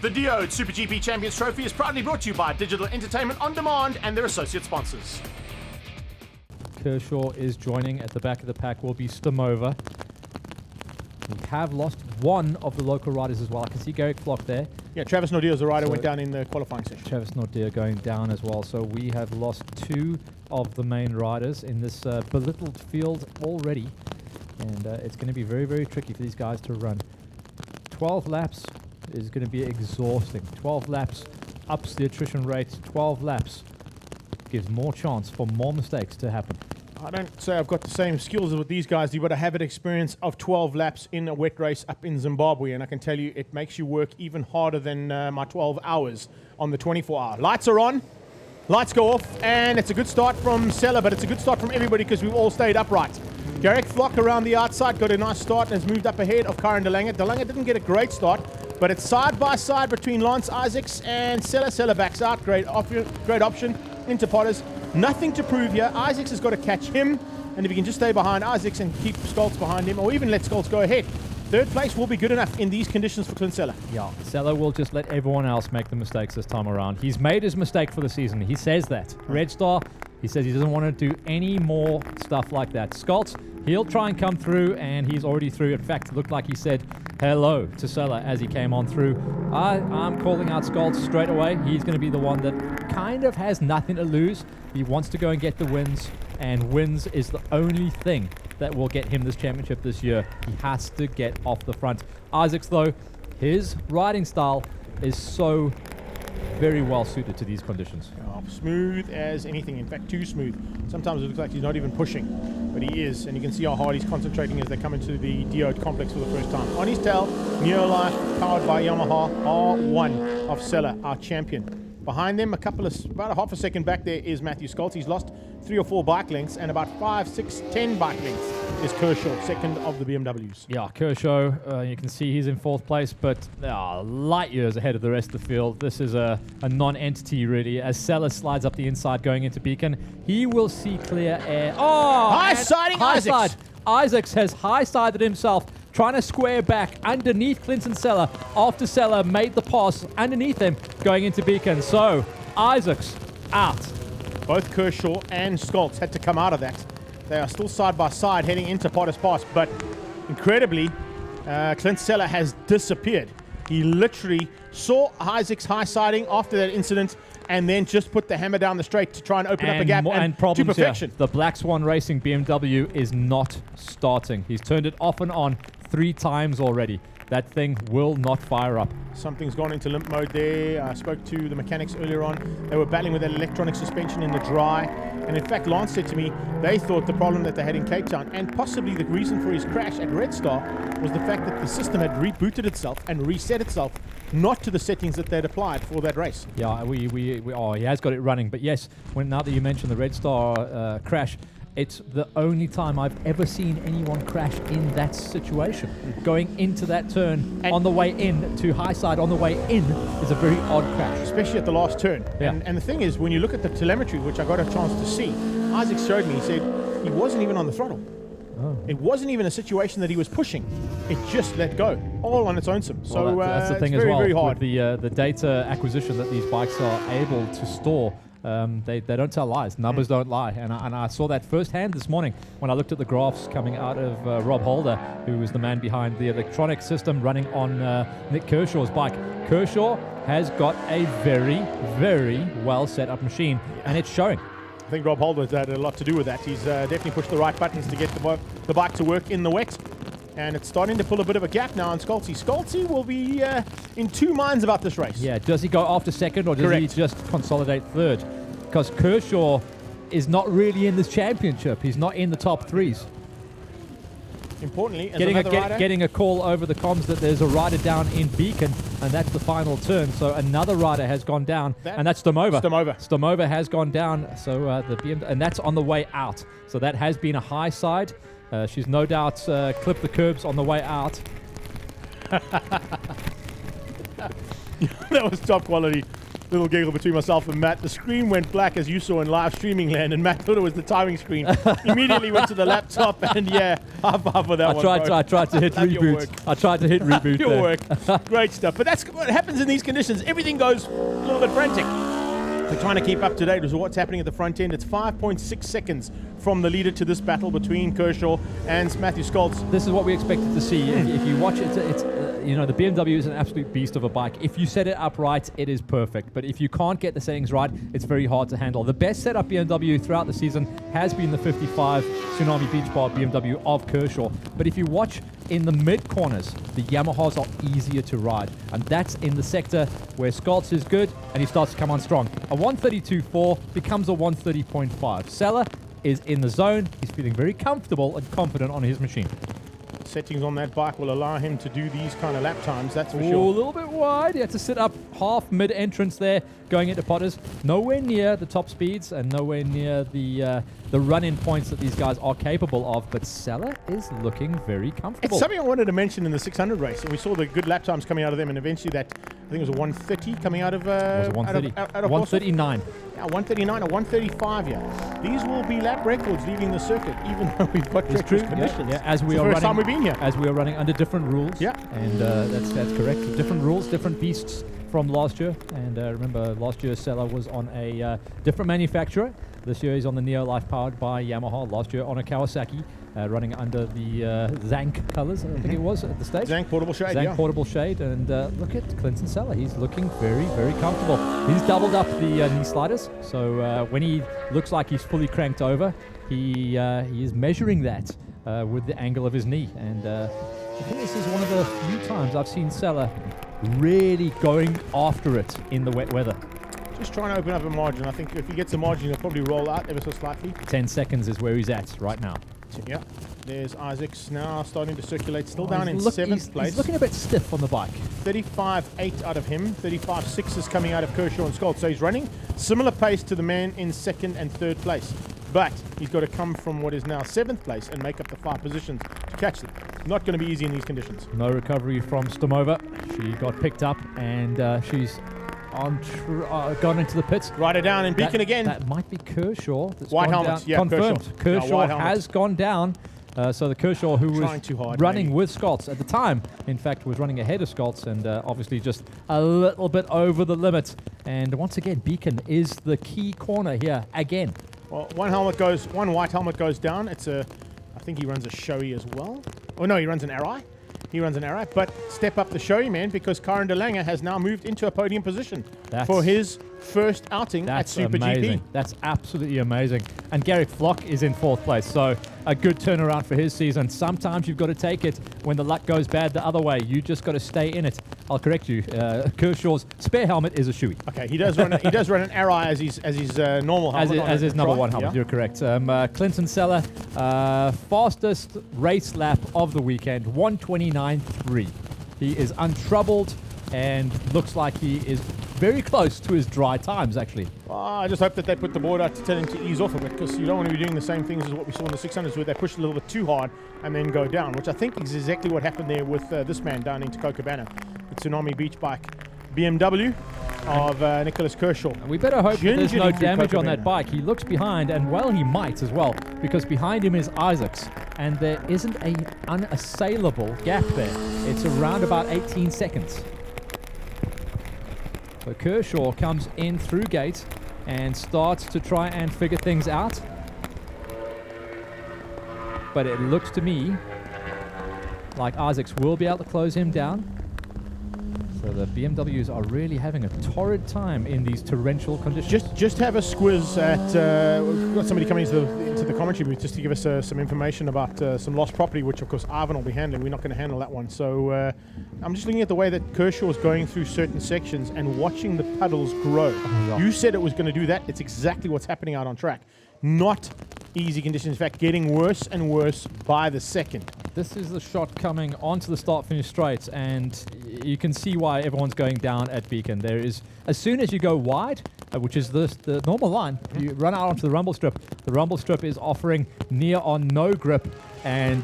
The Diode SuperGP Champions Trophy is proudly brought to you by Digital Entertainment On Demand and their associate sponsors. Kershaw is joining. At the back of the pack will be Stamova. We have lost one of the local riders as well. I can see Garrick Flock there. Yeah, Travis Nordier's rider went down in the qualifying session. Travis Nordier going down as well. So we have lost two of the main riders in this belittled field already. And it's going to be very, very tricky for these guys to run. 12 laps is going to be exhausting. 12 laps ups the attrition rate. 12 laps gives more chance for more mistakes to happen. I don't say I've got the same skills as with these guys. You've got to have an experience of 12 laps in a wet race up in Zimbabwe, and I can tell you it makes you work even harder than my 12 hours on the 24-hour. Lights are on, lights go off, and it's a good start from Sella, but it's a good start from everybody because we've all stayed upright. Garrick Flock around the outside got a nice start and has moved up ahead of Karen De Lange. De Lange didn't get a great start, but it's side by side between Lance Isaacs and Sella. Sella backs out. Great option into Potters. Nothing to prove here. Isaacs has got to catch him, and if he can just stay behind Isaacs and keep Scholz behind him, or even let Scholz go ahead, third place will be good enough in these conditions for Clint Sella. Yeah, Sella will just let everyone else make the mistakes this time around. He's made his mistake for the season. He says that. Red Star, he says he doesn't want to do any more stuff like that. Scholz, he'll try and come through, and he's already through. In fact, it looked like he said hello to Sella as he came on through. I'm calling out Scholz straight away. He's going to be the one that kind of has nothing to lose. He wants to go and get the wins, and wins is the only thing that will get him this championship this year. He has to get off the front. Isaacs, though, his riding style is so very well suited to these conditions. Oh, smooth as anything. In fact, too smooth. Sometimes it looks like he's not even pushing, but he is, and you can see how hard he's concentrating as they come into the Diode complex for the first time. On his tail, Neolife, powered by Yamaha, R1 of Sella, our champion. Behind them, about a half a second back there is Matthew Scholz. He's lost 3 or 4 bike lengths, and about 5, 6, 10 bike lengths is Kershaw, second of the BMWs. Yeah, Kershaw, you can see he's in 4th place, but light years ahead of the rest of the field. This is a non-entity, really. As Sella slides up the inside going into Beacon, he will see clear air. Oh! High-siding Isaacs! Isaacs has high-sided himself, trying to square back underneath Clinton Sella after Sella made the pass underneath him going into Beacon. So, Isaacs out. Both Kershaw and Scholz had to come out of that. They are still side by side heading into Potter's Pass, but incredibly, Clint Sella has disappeared. He literally saw Isaacs high-siding after that incident and then just put the hammer down the straight to try and open up a gap and to perfection. Here. The Black Swan Racing BMW is not starting. He's turned it off and on 3 times already. That thing will not fire up. Something's gone into limp mode there. I spoke to the mechanics earlier on. They were battling with that electronic suspension in the dry. And in fact, Lance said to me, they thought the problem that they had in Cape Town, and possibly the reason for his crash at Red Star, was the fact that the system had rebooted itself and reset itself, not to the settings that they'd applied for that race. Yeah, he has got it running. But yes, now that you mentioned the Red Star crash, it's the only time I've ever seen anyone crash in that situation. Going into that turn and on the way in to high side on the way in is a very odd crash. Especially at the last turn. Yeah. And the thing is, when you look at the telemetry, which I got a chance to see, Isaac showed me, he said he wasn't even on the throttle. Oh. It wasn't even a situation that he was pushing. It just let go, all on its own sim. Well, so that's the thing it's as very, well. very hard. With the data acquisition that these bikes are able to store, they don't tell lies. Numbers don't lie. And I saw that firsthand this morning when I looked at the graphs coming out of Rob Holder, who was the man behind the electronic system running on Nick Kershaw's bike. Kershaw has got a very, very well set up machine, and it's showing. I think Rob Holder's had a lot to do with that. He's definitely pushed the right buttons to get the bike to work in the wet. And it's starting to pull a bit of a gap now on Scholz. Scholz will be in 2 minds about this race. Yeah, does he go after second or does he just consolidate third? Because Kershaw is not really in this championship. He's not in the top 3s. Importantly, as getting a call over the comms that there's a rider down in Beacon, and that's the final turn. So another rider has gone down, and that's Stamova. Stamova has gone down, so the BMW, and that's on the way out. So that has been a high side. She's no doubt clipped the curbs on the way out. That was top quality. little giggle between myself and Matt. The screen went black, as you saw in live streaming land, and Matt thought it was the timing screen. Immediately went to the laptop, and yeah, high five for that one. I tried to hit reboot. I tried to hit reboot. Your work. Great stuff. But that's what happens in these conditions. Everything goes a little bit frantic. We're trying to keep up to date with what's happening at the front end. It's 5.6 seconds from the leader to this battle between Kershaw and Matthew Scholz. This is what we expected to see. If you watch it, it's you know, the BMW is an absolute beast of a bike. If you set it up right, it is perfect. But if you can't get the settings right, it's very hard to handle. The best setup BMW throughout the season has been the 55 Tsunami Beach Bar BMW of Kershaw. But if you watch in the mid corners, the Yamahas are easier to ride. And that's in the sector where Scholz is good and he starts to come on strong. A 132.4 becomes a 130.5. Seller is in the zone. He's feeling very comfortable and confident on his machine. Settings on that bike will allow him to do these kind of lap times, that's for sure. A little bit wide. He had to sit up half mid-entrance there, going into Potters. Nowhere near the top speeds and nowhere near the run-in points that these guys are capable of. But Seller is looking very comfortable. It's something I wanted to mention in the 600 race. And we saw the good lap times coming out of them, and eventually that, I think it was a 130 coming out of... it was a 130. Out of 139. Yeah, 139 or 135, yeah. These will be lap records leaving the circuit, even though we've got treacherous conditions. Yeah, as we it's are the first running, time we've been here. As we are running under different rules. Yeah. And that's correct. Different rules, different beasts from last year. And remember, last year Seller was on a different manufacturer. This year he's on the Neo Life powered by Yamaha. Last year on a Kawasaki, running under the Zank colors, I think it was at the stage. Zank Portable Shade, Zank Portable Shade. And look at Clinton Seller. He's looking very, very comfortable. He's doubled up the knee sliders. So when he looks like he's fully cranked over, he is measuring that with the angle of his knee. And I think this is one of the few times I've seen Seller really going after it in the wet weather. Just trying to open up a margin. I think if he gets a margin, he'll probably roll out ever so slightly. 10 seconds is where he's at right now. Yeah. There's Isaacs now starting to circulate. Still down in 7th place. He's looking a bit stiff on the bike. 35.8 out of him. 35.6 is coming out of Kershaw and Scholz. So he's running similar pace to the man in 2nd and 3rd place. But he's got to come from what is now 7th place and make up the 5 positions to catch them. Not going to be easy in these conditions. No recovery from Stomova. She got picked up and she's gone into the pits. Rider down in Beacon again. That might be Kershaw. White helmet, yeah, confirmed. Kershaw has gone down. So the Kershaw who was running with Scholz at the time, in fact, was running ahead of Scholz and obviously just a little bit over the limit. And once again, Beacon is the key corner here again. Well, one white helmet goes down. It's I think he runs a Shoei as well. Oh no, he runs an Arai. He runs an Arai, but step up the Shoei, man, because Karen De Lange has now moved into a podium position for his first outing at SuperGP. That's absolutely amazing. And Garrick Flock is in 4th place, so a good turnaround for his season. Sometimes you've got to take it when the luck goes bad the other way. You just got to stay in it. I'll correct you. Kershaw's spare helmet is a Shoei. Okay, he does run. He does run an Arai as his normal helmet. As his number 1 helmet. Yeah. You're correct. Clinton Seller, fastest race lap of the weekend, 129.3. He is untroubled and looks like he is very close to his dry times, actually. I just hope that they put the board out to tell him to ease off a bit, because you don't want to be doing the same things as what we saw in the 600s where they push a little bit too hard and then go down, which I think is exactly what happened there with this man down into Copacabana, the Tsunami Beach Bike BMW of Nicholas Kershaw. We better hope that there's no damage on that bike. He looks behind, and well, he might as well, because behind him is Isaacs, and there isn't an unassailable gap there. It's around about 18 seconds. So Kershaw comes in through gate and starts to try and figure things out. But it looks to me like Isaacs will be able to close him down. So the BMWs are really having a torrid time in these torrential conditions. Just have a squiz at... we've got somebody coming into the commentary booth just to give us some information about some lost property, which of course Ivan will be handling. We're not going to handle that one. So I'm just looking at the way that Kershaw is going through certain sections and watching the puddles grow. Yeah. You said it was going to do that. It's exactly what's happening out on track. Not easy conditions. In fact, getting worse and worse by the second. This is the shot coming onto the start-finish straight, and you can see why everyone's going down at Beacon. There is, as soon as you go wide, which is the normal line, you run out onto the rumble strip. The rumble strip is offering near on no grip, and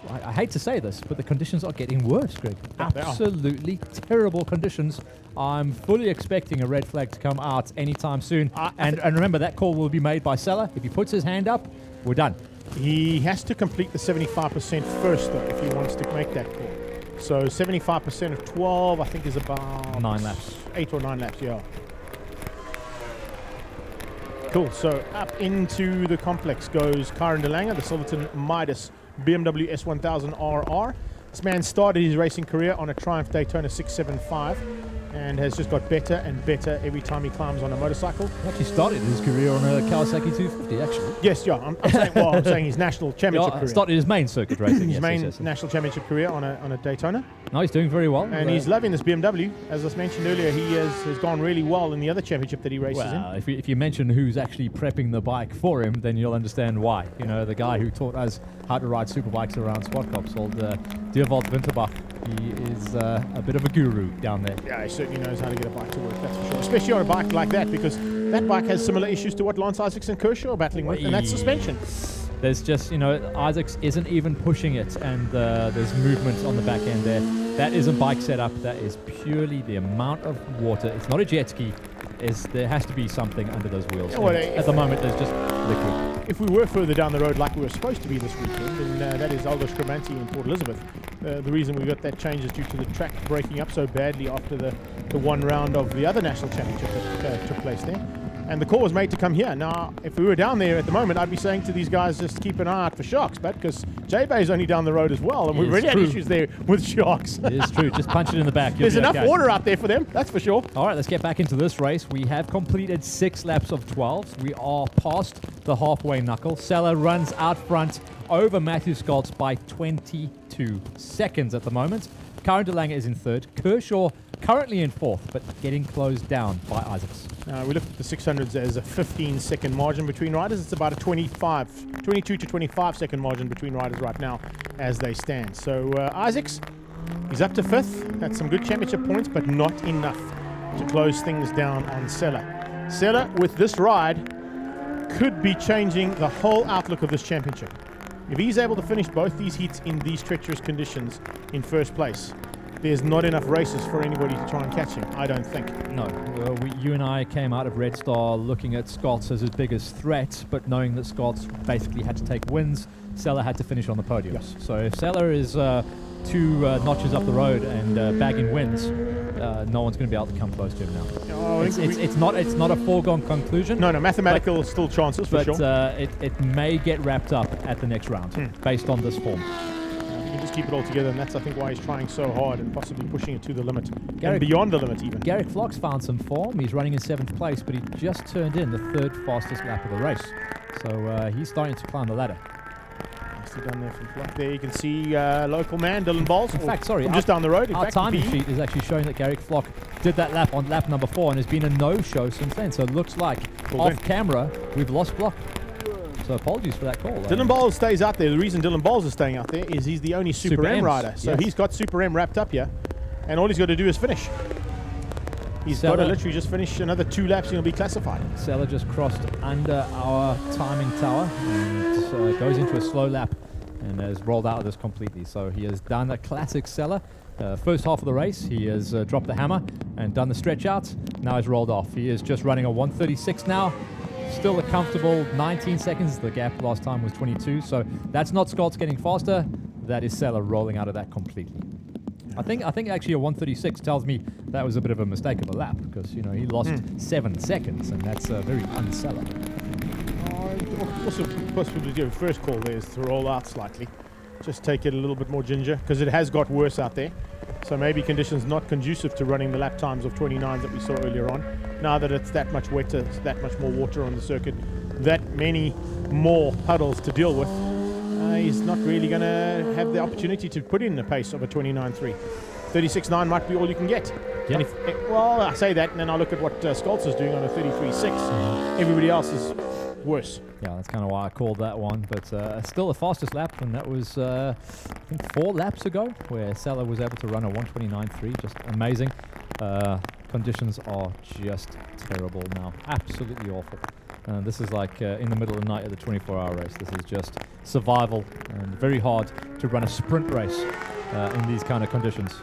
I hate to say this, but the conditions are getting worse, Greg. Yeah, they are. Absolutely terrible conditions. I'm fully expecting a red flag to come out anytime soon. And remember, that call will be made by Sella. If he puts his hand up, we're done. He has to complete the 75% first, though, if he wants to make that call. So 75% of 12, I think, is about 9 laps. 8 or 9 laps, yeah. Cool. So up into the complex goes Karen de Lange, the Silverton Midas BMW S1000RR. This man started his racing career on a Triumph Daytona 675 and has just got better and better every time he climbs on a motorcycle. He actually started his career on a Kawasaki 250, actually. Yes, yeah. I'm saying his national championship career. Started his main circuit racing. His main national championship career on a Daytona. No, he's doing very well. And he's loving this BMW. As I mentioned earlier, he has gone really well in the other championship that he races in. Well, if you mention who's actually prepping the bike for him, then you'll understand why. You know, the guy who taught us how to ride superbikes around Squad Cops, called Dierwald Winterbach. He is a bit of a guru down there. Yeah, he certainly knows how to get a bike to work, that's for sure. Especially on a bike like that, because that bike has similar issues to what Lance Isaacs and Kershaw are battling with, and that's suspension. There's just, Isaacs isn't even pushing it, and there's movement on the back end there. That isn't bike setup. That is purely the amount of water. It's not a jet ski. There has to be something under those wheels. Yeah, well, at the moment, there's just liquid. If we were further down the road like we were supposed to be this weekend, then that is Aldous Cremanti in Port Elizabeth. The reason we got that change is due to the track breaking up so badly after the one round of the other national championship that took place there. And the call was made to come here. Now, if we were down there at the moment, I'd be saying to these guys, just keep an eye out for sharks, but because J-Bay's only down the road as well, and we've already had issues there with sharks. It is true. Just punch it in the back. There's enough water out there for them, that's for sure. All right, let's get back into this race. We have completed 6 laps of 12. We are past the halfway knuckle. Sella runs out front over Matthew Scholz by 22 seconds at the moment. Karen de Lange is in 3rd. Kershaw currently in 4th, but getting closed down by Isaacs. We look at the 600s as a 15-second margin between riders. It's about a 22 to 25-second margin between riders right now as they stand. So Isaacs, he's up to 5th. That's some good championship points, but not enough to close things down on Sella. Sella, with this ride, could be changing the whole outlook of this championship. If he's able to finish both these heats in these treacherous conditions in first place, there's not enough races for anybody to try and catch him, I don't think. No. You and I came out of Red Star looking at Scholz as his biggest threat, but knowing that Scholz basically had to take wins, Sella had to finish on the podiums. Yes. So if Sella is 2 notches up the road and bagging wins, no one's going to be able to come close to him now. Oh, It's not a foregone conclusion. No, mathematical still chances for sure. But it may get wrapped up at the next round based on this form. He can just keep it all together, and that's, I think, why he's trying so hard and possibly pushing it to the limit and beyond the limit even. Garrick Flock's found some form. He's running in 7th place, but he just turned in the 3rd fastest lap of the race. So he's starting to climb the ladder. Nicely done there from Flock. There you can see local man, Dylan Bowles. In fact, sorry, just down the road. Our timing sheet is actually showing that Garrick Flock did that lap on lap number 4 and has been a no-show since then. So it looks like off camera, we've lost Flock. So apologies for that call. Dylan Bowles stays out there. The reason Dylan Bowles is staying out there is he's the only Super M rider. So he's got Super M wrapped up here, and all he's got to do is finish. He's got to literally just finish another 2 laps and he'll be classified. Sella just crossed under our timing tower and goes into a slow lap and has rolled out of this completely. So he has done a classic Sella. First half of the race, he has dropped the hammer and done the stretch out. Now he's rolled off. He is just running a 1:36 now. Still a comfortable 19 seconds. The gap last time was 22. So that's not Scholz getting faster. That is Sella rolling out of that completely. I think actually a 1:36 tells me that was a bit of a mistake of a lap because he lost 7 seconds, and that's very un-Sella. Also, possibly your first call there is to roll out slightly. Just take it a little bit more ginger because it has got worse out there. So maybe conditions not conducive to running the lap times of 29s that we saw earlier on. Now that it's that much wetter, it's that much more water on the circuit, that many more puddles to deal with, he's not really going to have the opportunity to put in a pace of a 29.3. 36.9 might be all you can get. Yeah. Well, I say that, and then I look at what Scholz is doing on a 33.6. Everybody else is worse. Yeah, that's kind of why I called that one. But still the fastest lap, and that was, I think, 4 laps ago, where Sella was able to run a 1:29.3. Just amazing. Conditions are just terrible now. Absolutely awful. This is like in the middle of the night at the 24-hour race. This is just survival and very hard to run a sprint race in these kind of conditions.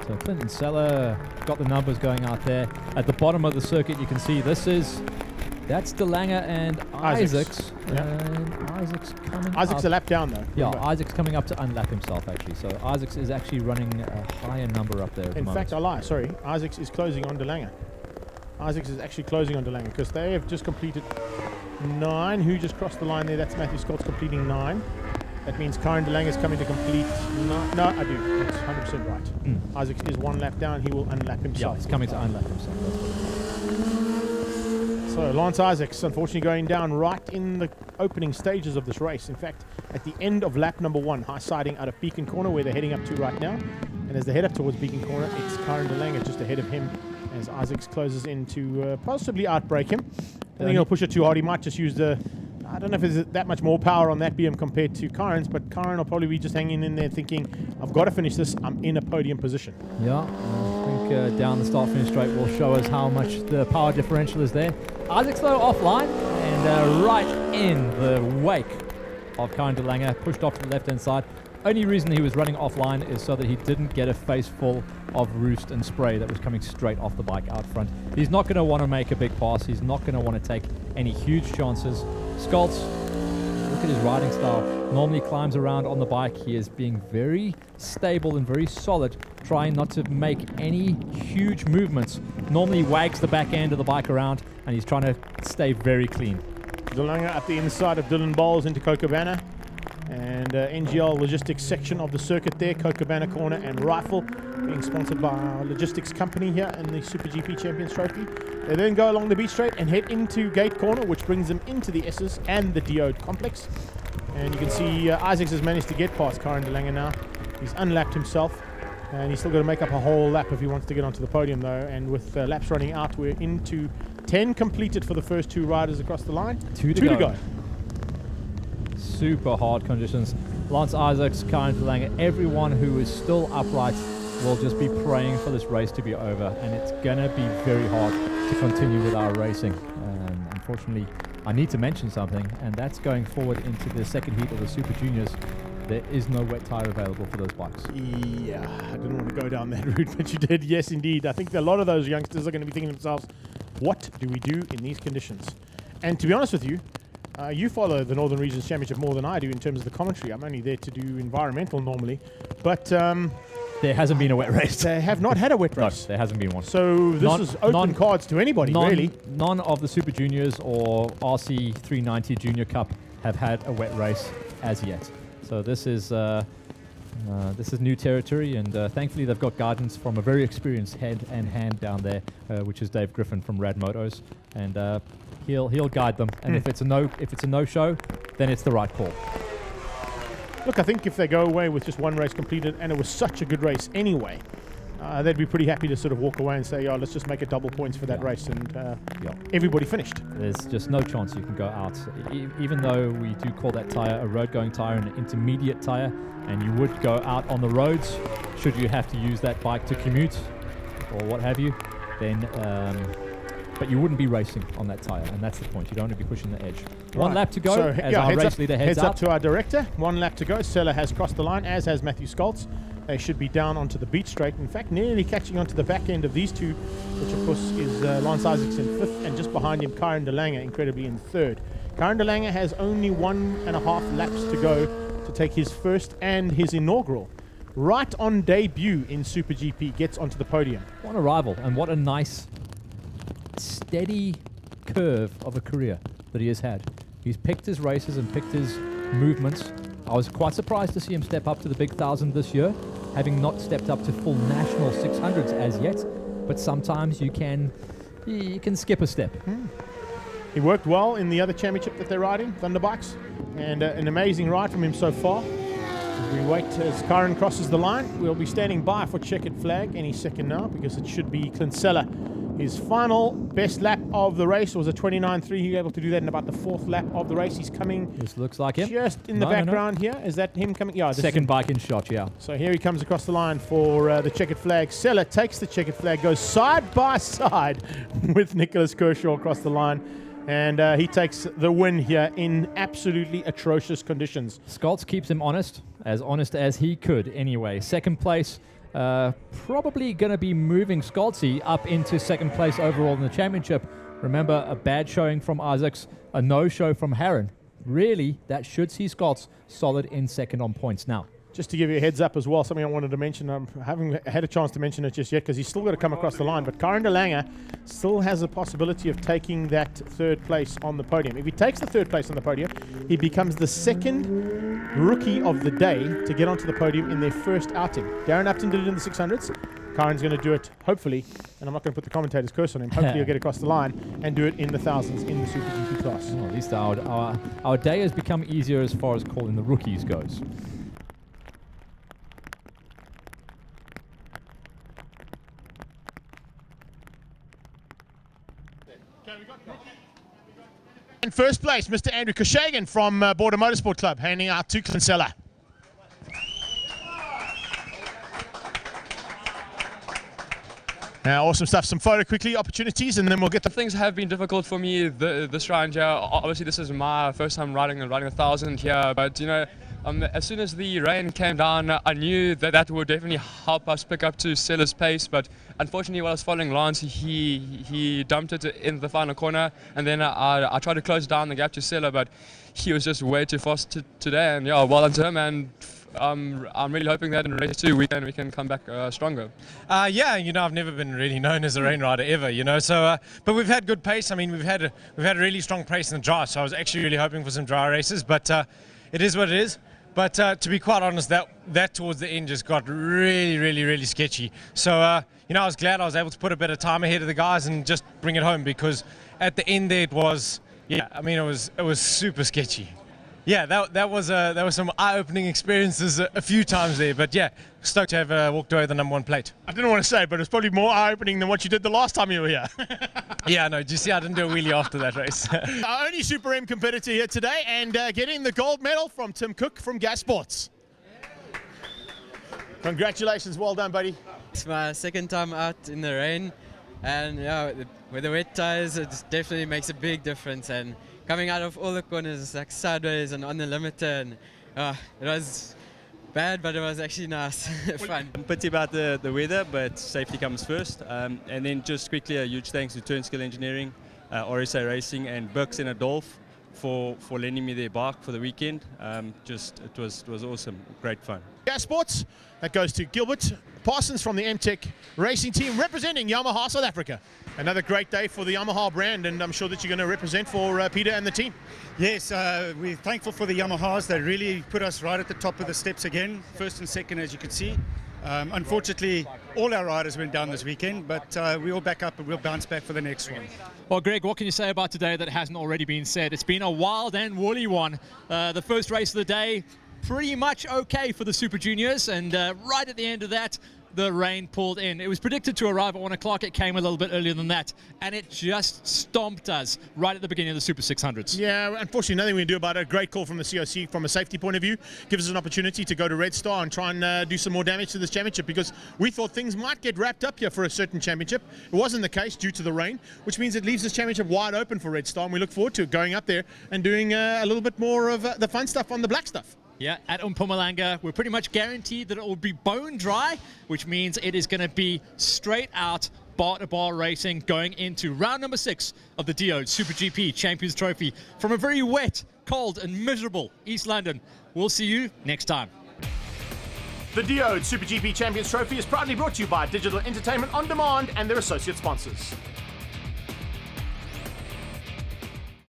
So Clinton Seller got the numbers going out there. At the bottom of the circuit, you can see that's De Lange and Isaacs. And Isaacs coming Isaac's up. a lap down, though. Yeah, remember. Isaac's coming up to unlap himself, actually. So Isaacs is actually running a higher number up there at the moment. In fact, I lie. Sorry. Isaacs is closing on De Lange. Isaacs is actually closing on De Lange because they have just completed 9. Who just crossed the line there? That's Matthew Scott's completing 9. That means Karen De Lange is coming to complete 9. No, I do. That's 100% right. Isaacs is 1 lap down. He will unlap himself. Yeah, he's coming to unlap himself. That's what So Lance Isaacs, unfortunately, going down right in the opening stages of this race. In fact, at the end of lap number 1, high siding out of Beacon Corner, where they're heading up to right now. And as they head up towards Beacon Corner, it's Karen De Lange just ahead of him as Isaacs closes in to possibly outbrake him. I think he'll push it too hard. He might just use the... I don't know if there's that much more power on that BM compared to Karen's, but Karen will probably be just hanging in there thinking, I've got to finish this. I'm in a podium position. Yeah, I think down the start-finish straight will show us how much the power differential is there. Isaacs, though, offline and right in the wake of Karen De Lange, pushed off to the left-hand side. Only reason he was running offline is so that he didn't get a face full of roost and spray that was coming straight off the bike out front. He's not going to want to make a big pass. He's not going to want to take any huge chances. Scholz, look at his riding style. Normally climbs around on the bike. He is being very stable and very solid, trying not to make any huge movements. Normally wags the back end of the bike around, and he's trying to stay very clean. De Lange at the inside of Dylan Bowles into Cocobana. And NGL logistics section of the circuit there, Cocobana Corner and Rifle, being sponsored by our logistics company here in the SuperGP Champions Trophy. They then go along the beach straight and head into Gate Corner, which brings them into the S's and the Diode complex. And you can see Isaacs has managed to get past Karen De Lange now. He's unlapped himself, and he's still got to make up a whole lap if he wants to get onto the podium, though. And with laps running out, we're into 10 completed for the first 2 riders across the line. 2 to go. Super hard conditions. Lance Isaacs, Karen De Lange, everyone who is still upright will just be praying for this race to be over, and it's gonna be very hard to continue with our racing. Unfortunately, I need to mention something, and that's going forward into the second heat of the Super Juniors. There is no wet tire available for those bikes. Yeah, I didn't want to go down that route, but you did. Yes, indeed. I think a lot of those youngsters are going to be thinking to themselves, what do we do in these conditions? And to be honest with you, you follow the Northern Regions Championship more than I do in terms of the commentary. I'm only there to do environmental normally. But there hasn't been a wet race. They have not had a wet race. No, there hasn't been one. So this is open cards to anybody, really. None of the Super Juniors or RC 390 Junior Cup have had a wet race as yet. So this is new territory, and thankfully they've got guidance from a very experienced head and hand down there, which is Dave Griffin from Rad Motos, and he'll guide them. And if it's a no-show, then it's the right call. Look, I think if they go away with just one race completed, and it was such a good race anyway, they'd be pretty happy to sort of walk away and say, "Oh, let's just make it double points for that race," and everybody finished. There's just no chance you can go out, even though we do call that tire a road-going tire and an intermediate tire, and you would go out on the roads should you have to use that bike to commute or what have you, then but you wouldn't be racing on that tire, and that's the point. You don't want to be pushing the edge. One lap to go, so, as our race leader heads up to our director. 1 lap to go. Seller has crossed the line, as has Matthew Scholz. They should be down onto the beach straight. In fact, nearly catching onto the back end of these two, which of course is Lance Isaacs in 5th, and just behind him, Karen De Lange, incredibly, in 3rd. Karen De Lange has only 1.5 laps to go to take his first and his inaugural. Right on debut in Super GP, gets onto the podium. What a rival, and what a nice, steady curve of a career that he has had. He's picked his races and picked his movements. I was quite surprised to see him step up to the big 1,000 this year, having not stepped up to full national 600s as yet. But sometimes you can skip a step. He worked well in the other championship that they're riding, Thunderbikes, and an amazing ride from him so far. As we wait as Karen crosses the line, we'll be standing by for checkered flag any second now, because it should be Clint Seller His final best lap of the race was a 29.3. He was able to do that in about the 4th lap of the race. He's coming This looks like him. just in the background here. Is that him coming? Yeah. This Second bike in shot, yeah. So here he comes across the line for the checkered flag. Sella takes the checkered flag, goes side by side with Nicholas Kershaw across the line. And he takes the win here in absolutely atrocious conditions. Scholz keeps him honest as he could anyway. Second place, probably going to be moving Scholzy up into second place overall in the championship. Remember, a bad showing from Isaacs, a no-show from Heron. Really, that should see Scholz solid in second on points now. Just to give you a heads up as well, something I wanted to mention, I haven't had a chance to mention it just yet because he's still got to come across the line, but Karen de Lange still has a possibility of taking that 3rd place on the podium. If he takes the 3rd place on the podium, he becomes the second rookie of the day to get onto the podium in their first outing. Darren Upton did it in the 600s. Karen's going to do it, hopefully, and I'm not going to put the commentator's curse on him, hopefully he'll get across the line and do it in the 1000s in the SuperGP class. Well, at least our day has become easier as far as calling the rookies goes. In first place, Mr. Andrew Koshagan from Border Motorsport Club, handing out to Kinsella. Now, awesome stuff. Some photo quickly opportunities, and then we'll get the Things have been difficult for me this round here. Obviously, this is my first time riding 1,000 here, but you know, as soon as the rain came down, I knew that would definitely help us pick up to Sella's pace. But unfortunately, while I was following Lance, he dumped it in the final corner, and then I tried to close down the gap to Sella, but he was just way too fast today. And yeah, well done to him. And I'm really hoping that in race 2 we can come back stronger. Yeah, you know, I've never been really known as a rain rider ever, you know. So, but we've had good pace. I mean, we've had a really strong pace in the dry. So I was actually really hoping for some dry races, but it is what it is. But to be quite honest, that towards the end just got really sketchy. So you know, I was glad I was able to put a bit of time ahead of the guys and just bring it home, because at the end there it was, yeah, I mean, it was super sketchy. Yeah, that was some eye-opening experiences a few times there, but yeah, stoked to have walked away with the number 1 plate. I didn't want to say, but it's probably more eye-opening than what you did the last time you were here. Yeah, no, did you see I didn't do a wheelie after that race? Our only Super M competitor here today, and getting the gold medal from Tim Cook from Gas Sports. Congratulations, well done, buddy. It's my second time out in the rain, and yeah, with the wet tires, it definitely makes a big difference. And coming out of all the corners, like sideways and on the limiter, and it was bad, but it was actually nice, fun. I'm pity about the weather, but safety comes first. And then just quickly, a huge thanks to Turnskill Engineering, RSA Racing, and Burks and Adolph for lending me their bike for the weekend. It was awesome, great fun. Gas Sports, that goes to Gilbert Parsons from the MTech Racing Team, representing Yamaha South Africa. Another great day for the Yamaha brand, and I'm sure that you're going to represent for Peter and the team. Yes, we're thankful for the Yamahas. They really put us right at the top of the steps again, first and second, as you can see. Unfortunately, all our riders went down this weekend, but we all back up and we'll bounce back for the next one. Well, Greg, what can you say about today that hasn't already been said? It's been a wild and woolly one. The first race of the day, pretty much okay for the Super Juniors, and right at the end of that, the rain pulled in. It was predicted to arrive at 1 o'clock. It came a little bit earlier than that, and it just stomped us right at the beginning of the Super 600s. Yeah, unfortunately, nothing we can do about it. Great call from the COC from a safety point of view. Gives us an opportunity to go to Red Star and try and do some more damage to this championship, because we thought things might get wrapped up here for a certain championship. It wasn't the case due to the rain, which means it leaves this championship wide open for Red Star, and we look forward to going up there and doing a little bit more of the fun stuff on the black stuff. Yeah, at Mpumalanga, we're pretty much guaranteed that it will be bone dry, which means it is going to be straight out bar-to-bar racing going into round number 6 of the Diode SuperGP Champions Trophy from a very wet, cold and miserable East London. We'll see you next time. The Diode SuperGP Champions Trophy is proudly brought to you by Digital Entertainment On Demand and their associate sponsors.